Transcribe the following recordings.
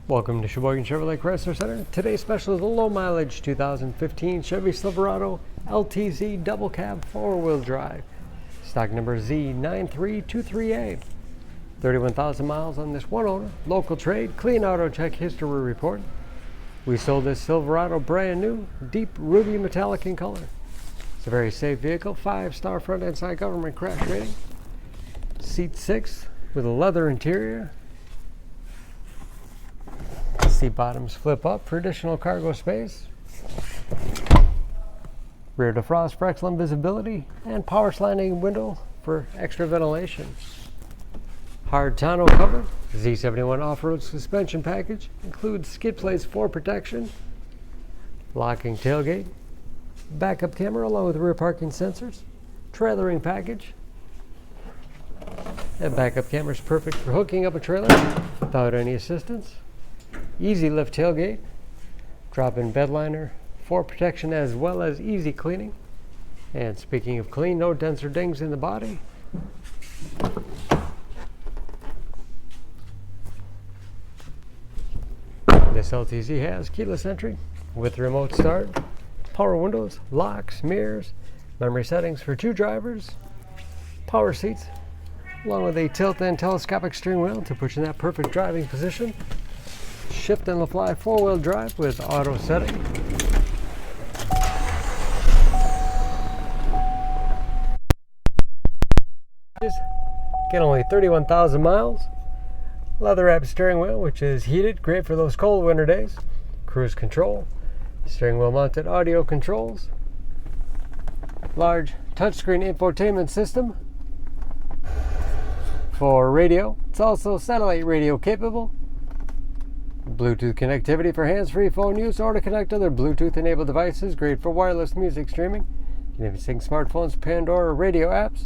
Welcome to Sheboygan Chevrolet Chrysler Center. Today's special is a low mileage 2015 Chevy Silverado LTZ double cab 4-wheel drive. Stock number Z9323A. 31,000 miles on this one owner, local trade, clean auto check history report. We sold this Silverado brand new, deep ruby metallic in color. It's a very safe vehicle, 5-star front and side government crash rating. Seat 6 with a leather interior. Seat bottoms flip up for additional cargo space. Rear defrost for excellent visibility and power sliding window for extra ventilation. Hard tonneau cover, Z71 off-road suspension package, includes skid plates for protection, locking tailgate, backup camera along with rear parking sensors, trailering package. That backup camera is perfect for hooking up a trailer without any assistance. Easy lift tailgate, drop-in bed liner for protection as well as easy cleaning. And speaking of clean, no dents or dings in the body. This LTZ has keyless entry with remote start, power windows, locks, mirrors, memory settings for 2 drivers, power seats, along with a tilt and telescopic steering wheel to put you in that perfect driving position. Shift and fly 4-wheel drive with auto setting. Get only 31,000 miles. Leather wrapped steering wheel, which is heated, great for those cold winter days. Cruise control, steering wheel mounted audio controls, large touchscreen infotainment system for radio. It's also satellite radio capable. Bluetooth connectivity for hands-free phone use or to connect other Bluetooth-enabled devices. Great for wireless music streaming. You can even sync smartphones, Pandora, radio apps,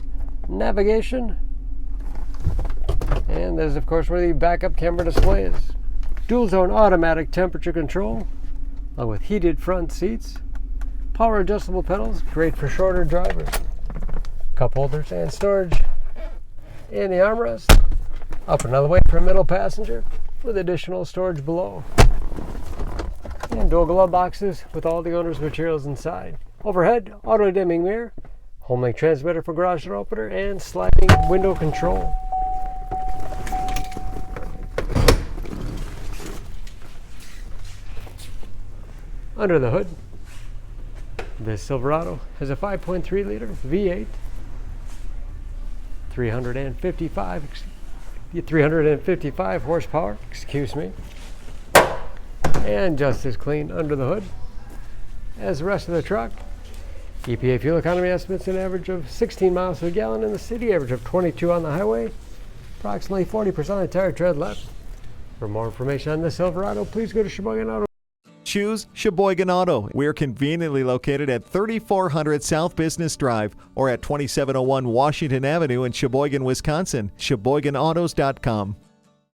navigation. And there's, of course, where the backup camera display is. Dual-zone automatic temperature control, along with heated front seats. Power adjustable pedals, great for shorter drivers. Cup holders and storage in the armrest. Up another way for a middle passenger, with additional storage below. And dual glove boxes with all the owner's materials inside. Overhead, auto dimming mirror, HomeLink transmitter for garage door opener, and sliding window control. Under the hood, this Silverado has a 5.3 liter V8, 355 horsepower, and just as clean under the hood as the rest of the truck. EPA fuel economy estimates an average of 16 miles per gallon in the city, average of 22 on the highway, approximately 40% of tire tread left. For more information on this Silverado, please go to Sheboygan Auto. Choose Sheboygan Auto. We're conveniently located at 3400 South Business Drive or at 2701 Washington Avenue in Sheboygan, Wisconsin. SheboyganAutos.com.